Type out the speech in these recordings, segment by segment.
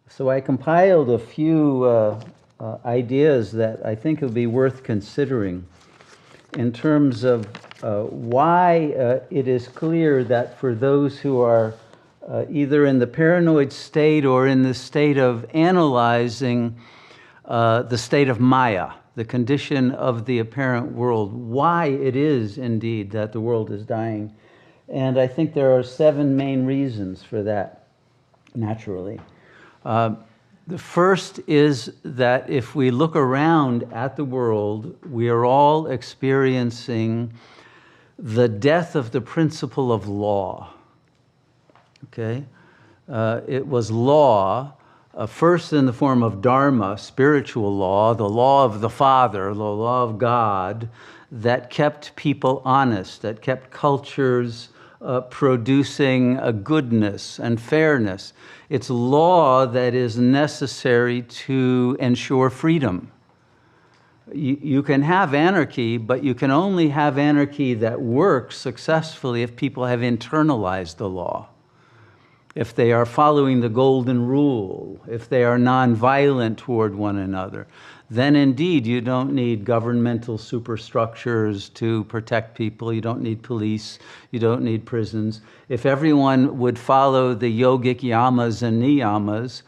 So I compiled a few ideas that I think would be worth considering in terms of why it is clear that for those who are either in the paranoid state or in the state of analyzing the state of Maya, the condition of the apparent world, why it is indeed that the world is dying. And I think there are 7 main reasons for that, naturally. The first is that if we look around at the world, we are all experiencing the death of the principle of law. Okay? It was law, first in the form of dharma, spiritual law, the law of the Father, the law of God, that kept people honest, that kept cultures producing a goodness and fairness. It's law that is necessary to ensure freedom. You can have anarchy, but you can only have anarchy that works successfully if people have internalized the law, if they are following the golden rule, if they are nonviolent toward one another. Then indeed you don't need governmental superstructures to protect people. You don't need police. You don't need prisons. If everyone would follow the yogic yamas and niyamas,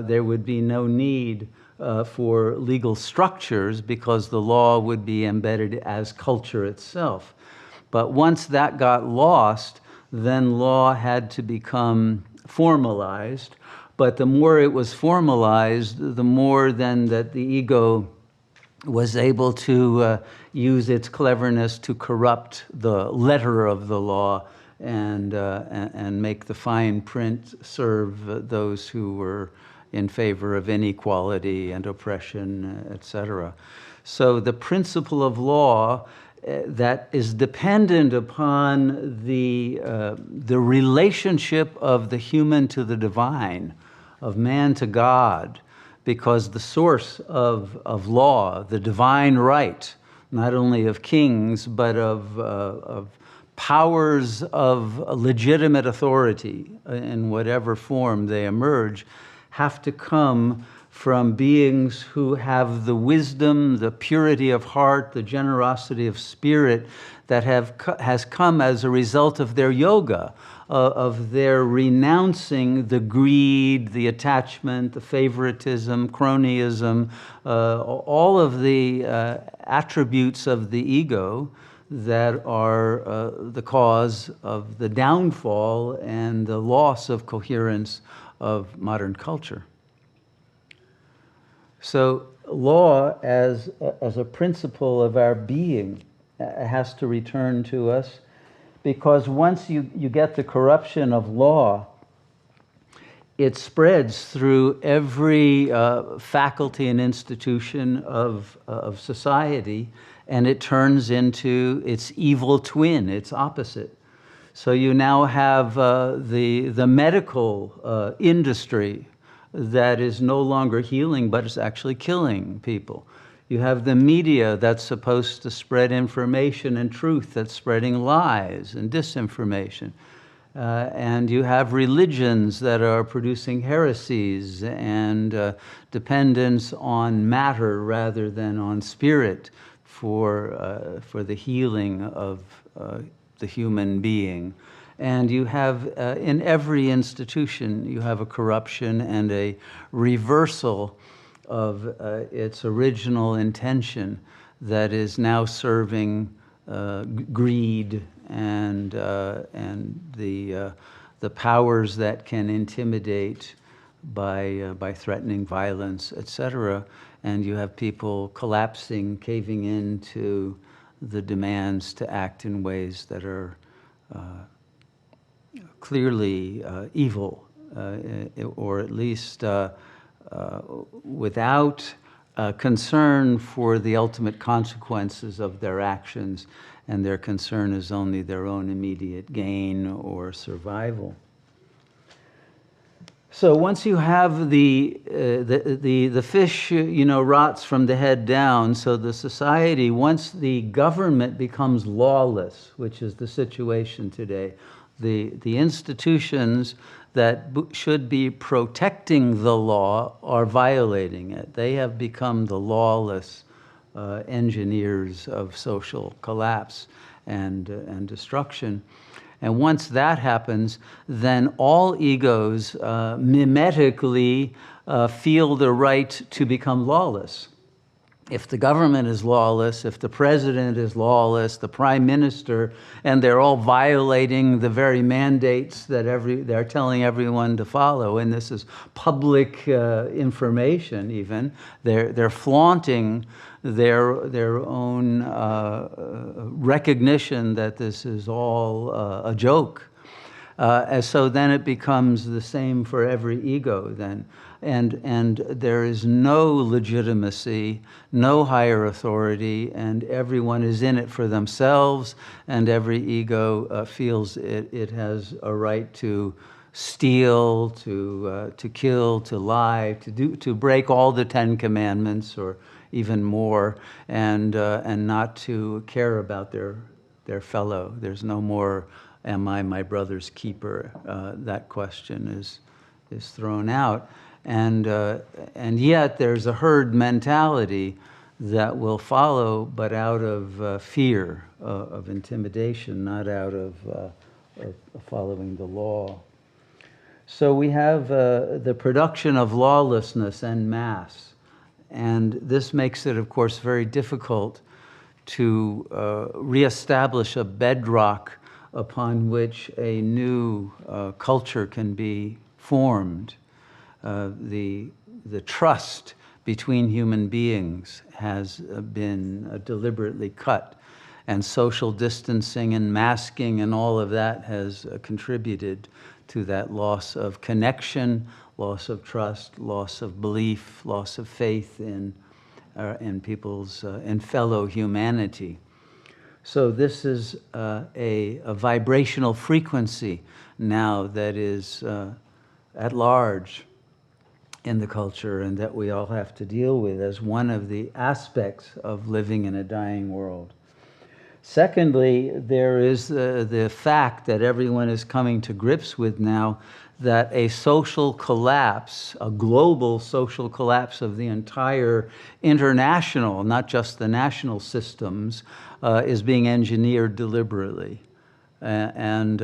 there would be no need for legal structures because the law would be embedded as culture itself. But once that got lost, then law had to become formalized. But the more it was formalized, the more then that the ego was able to use its cleverness to corrupt the letter of the law and make the fine print serve those who were in favor of inequality and oppression, etc. So the principle of law that is dependent upon the relationship of the human to the divine, of man to God, because the source of law, the divine right, not only of kings, but of powers of legitimate authority in whatever form they emerge, have to come from beings who have the wisdom, the purity of heart, the generosity of spirit that has come as a result of their yoga, of their renouncing the greed, the attachment, the favoritism, cronyism, all of the attributes of the ego that are the cause of the downfall and the loss of coherence of modern culture. So law as a principle of our being has to return to us, because once you get the corruption of law, it spreads through every faculty and institution of society, and it turns into its evil twin, its opposite. So you now have the medical industry that is no longer healing, but is actually killing people. You have the media that's supposed to spread information and truth that's spreading lies and disinformation. And you have religions that are producing heresies and dependence on matter rather than on spirit for the healing of the human being. And you have, in every institution, you have a corruption and a reversal of its original intention that is now serving greed and the powers that can intimidate by threatening violence, etc. And you have people collapsing, caving into the demands to act in ways that are clearly evil, or at least without concern for the ultimate consequences of their actions, and their concern is only their own immediate gain or survival. So once you have the fish, rots from the head down, so the society, once the government becomes lawless, which is the situation today, The institutions that should be protecting the law are violating it. They have become the lawless engineers of social collapse and destruction. And once that happens, then all egos mimetically feel the right to become lawless. If the government is lawless, if the president is lawless, the prime minister, and they're all violating the very mandates that they're telling everyone to follow, and this is public information even, they're flaunting their own recognition that this is all a joke. And so then it becomes the same for every ego then. And there is no legitimacy, no higher authority, and everyone is in it for themselves, and every ego feels it has a right to steal, to kill, to lie, to break all the 10 Commandments or even more, and not to care about their fellow. There's no more, am I my brother's keeper? That question is thrown out. And yet there's a herd mentality that will follow, but out of fear, of intimidation, not out of following the law. So we have the production of lawlessness en masse. And this makes it, of course, very difficult to reestablish a bedrock upon which a new culture can be formed. The trust between human beings has been deliberately cut, and social distancing and masking and all of that has contributed to that loss of connection, loss of trust, loss of belief, loss of faith in people's in fellow humanity. So this is a vibrational frequency now that is at large in the culture, and that we all have to deal with as one of the aspects of living in a dying world. Secondly, there is the fact that everyone is coming to grips with now that a social collapse, a global social collapse of the entire international, not just the national systems, is being engineered deliberately. And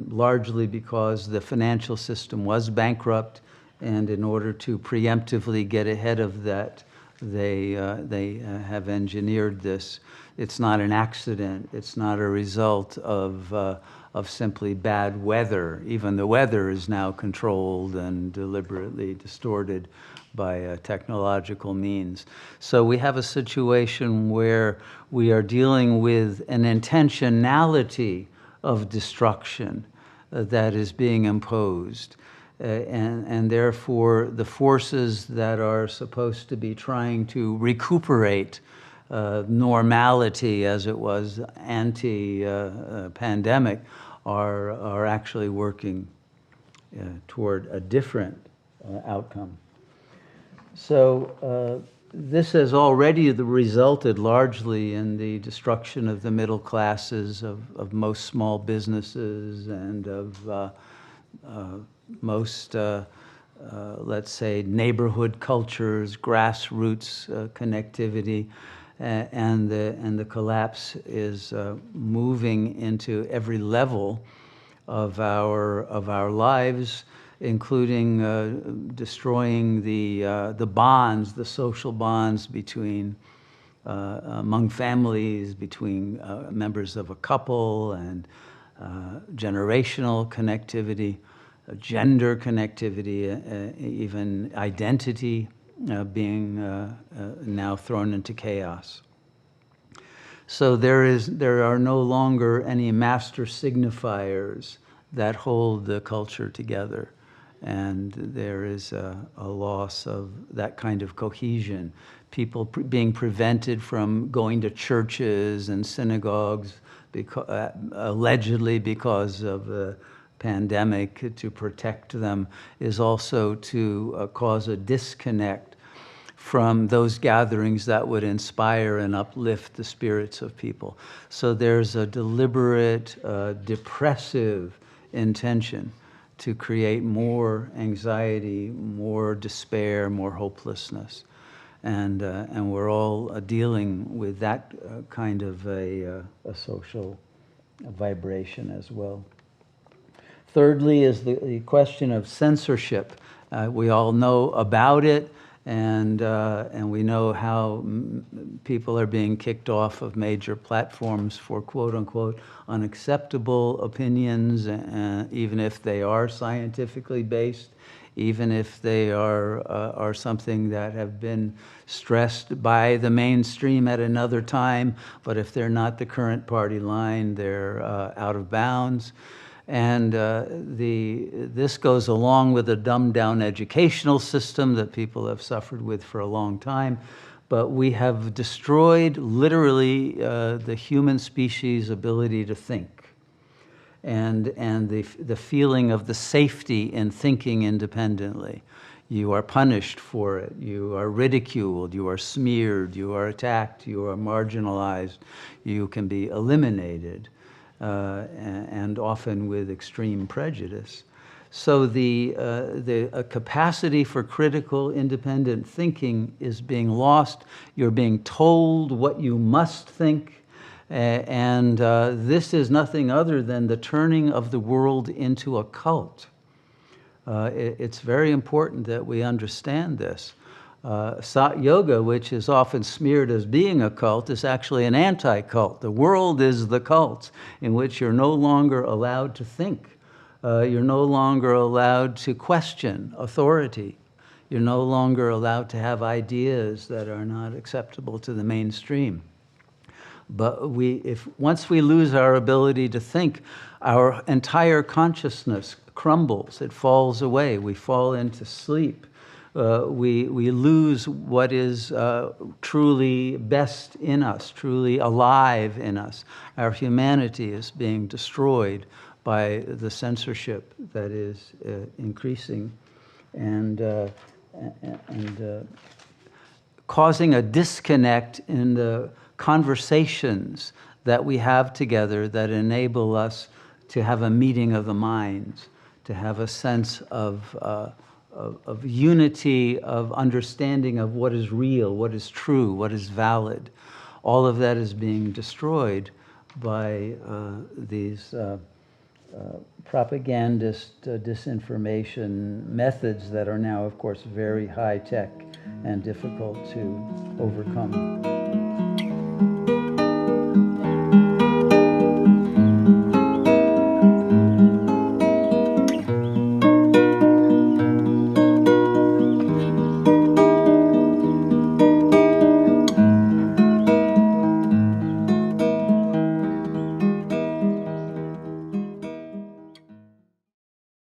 largely because the financial system was bankrupt, and in order to preemptively get ahead of that, they have engineered this. It's not an accident. It's not a result of simply bad weather. Even the weather is now controlled and deliberately distorted by technological means. So we have a situation where we are dealing with an intentionality of destruction that is being imposed. And therefore, the forces that are supposed to be trying to recuperate normality as it was anti-pandemic are actually working toward a different outcome. So this has already resulted largely in the destruction of the middle classes, of most small businesses, and of most, let's say, neighborhood cultures, grassroots connectivity, and the collapse is moving into every level of our lives, including destroying the bonds, the social bonds between among families, between members of a couple, and generational connectivity, gender connectivity, even identity being now thrown into chaos. So there are no longer any master signifiers that hold the culture together, and there is a loss of that kind of cohesion. People being prevented from going to churches and synagogues allegedly because of the pandemic, to protect them, is also to cause a disconnect from those gatherings that would inspire and uplift the spirits of people. So there's a deliberate, depressive intention to create more anxiety, more despair, more hopelessness. And we're all dealing with that kind of a social vibration as well. Thirdly is the question of censorship. We all know about it, and we know how people are being kicked off of major platforms for quote-unquote unacceptable opinions, even if they are scientifically based, even if they are something that have been stressed by the mainstream at another time, but if they're not the current party line, they're out of bounds. And this goes along with a dumbed-down educational system that people have suffered with for a long time. But we have destroyed, literally, the human species' ability to think. And the feeling of the safety in thinking independently. You are punished for it. You are ridiculed. You are smeared. You are attacked. You are marginalized. You can be eliminated, and often with extreme prejudice. So the capacity for critical, independent thinking is being lost. You're being told what you must think. And this is nothing other than the turning of the world into a cult. It's very important that we understand this. Sat Yoga, which is often smeared as being a cult, is actually an anti-cult. The world is the cult in which you're no longer allowed to think. You're no longer allowed to question authority. You're no longer allowed to have ideas that are not acceptable to the mainstream. But once we lose our ability to think, our entire consciousness crumbles. It falls away. We fall into sleep. We lose what is truly best in us, truly alive in us. Our humanity is being destroyed by the censorship that is increasing and causing a disconnect in the conversations that we have together that enable us to have a meeting of the minds, to have a sense of unity, of understanding of what is real, what is true, what is valid. All of that is being destroyed by these propagandist disinformation methods that are now, of course, very high-tech and difficult to overcome.